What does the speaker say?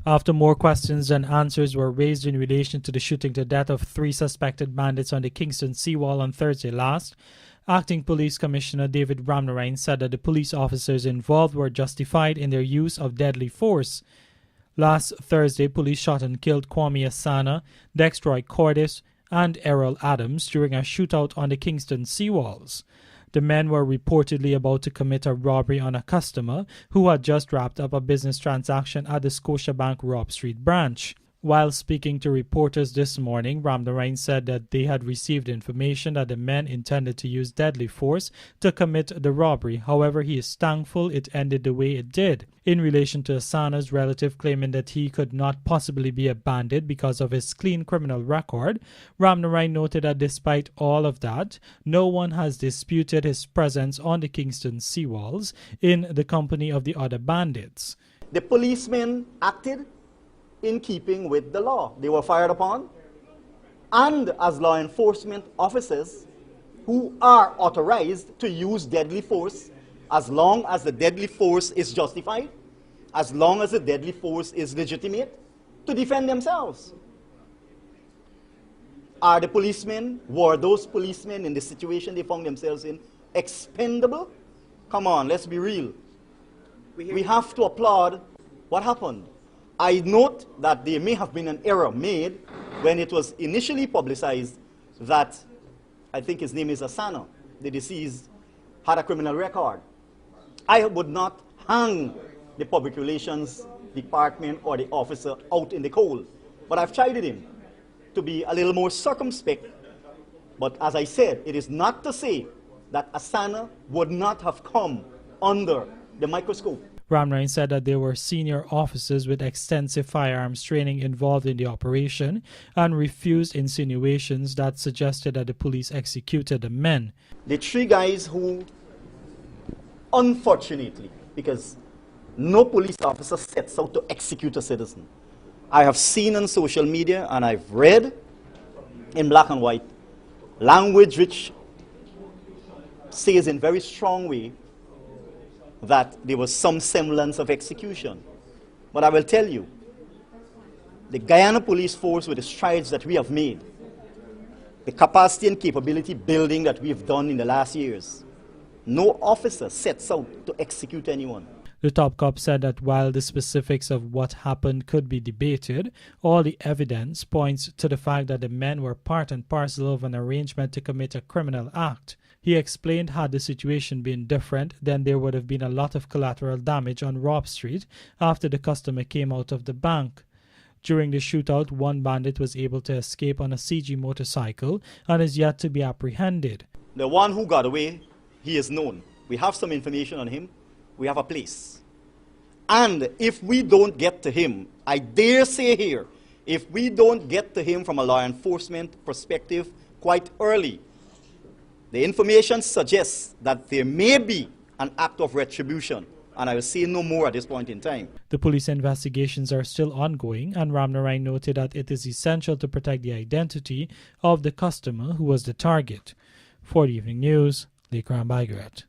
After more questions than answers were raised in relation to the shooting to death of 3 suspected bandits on the Kingston Seawall on Thursday last, Acting Police Commissioner David Ramnarine said that the police officers involved were justified in their use of deadly force. Last Thursday, police shot and killed Kwame Asana, Dextroy Cordis, and Errol Adams during a shootout on the Kingston Seawalls. The men were reportedly about to commit a robbery on a customer who had just wrapped up a business transaction at the Scotiabank Robb Street branch. While speaking to reporters this morning, Ramnarine said that they had received information that the men intended to use deadly force to commit the robbery. However, he is thankful it ended the way it did. In relation to Asana's relative claiming that he could not possibly be a bandit because of his clean criminal record, Ramnarine noted that despite all of that, no one has disputed his presence on the Kingston Seawalls in the company of the other bandits. The policemen acted in keeping with the law. They were fired upon, and as law enforcement officers who are authorized to use deadly force as long as the deadly force is justified, as long as the deadly force is legitimate, to defend themselves. Were those policemen in the situation they found themselves in expendable? Come on, let's be real. We have to applaud what happened. I note that there may have been an error made when it was initially publicized that, I think his name is Asana, the deceased, had a criminal record. I would not hang the public relations department or the officer out in the cold, but I've chided him to be a little more circumspect. But as I said, it is not to say that Asana would not have come under the microscope. Ramnarine said that there were senior officers with extensive firearms training involved in the operation and refused insinuations that suggested that the police executed the men. The 3 guys who, unfortunately, because no police officer sets out to execute a citizen, I have seen on social media and I've read in black and white language which says in very strong way that there was some semblance of execution. But I will tell you, the Guyana Police Force, with the strides that we have made, the capacity and capability building that we have done in the last years, no officer sets out to execute anyone. The top cop said that while the specifics of what happened could be debated, all the evidence points to the fact that the men were part and parcel of an arrangement to commit a criminal act. He explained had the situation been different, then there would have been a lot of collateral damage on Robb Street after the customer came out of the bank. During the shootout, one bandit was able to escape on a CG motorcycle and is yet to be apprehended. The one who got away, he is known. We have some information on him. We have a place. And if we don't get to him, I dare say here, if we don't get to him from a law enforcement perspective quite early, the information suggests that there may be an act of retribution, and I will say no more at this point in time. The police investigations are still ongoing, and Ramnarine noted that it is essential to protect the identity of the customer who was the target. For the Evening News, Lekran Baigaret.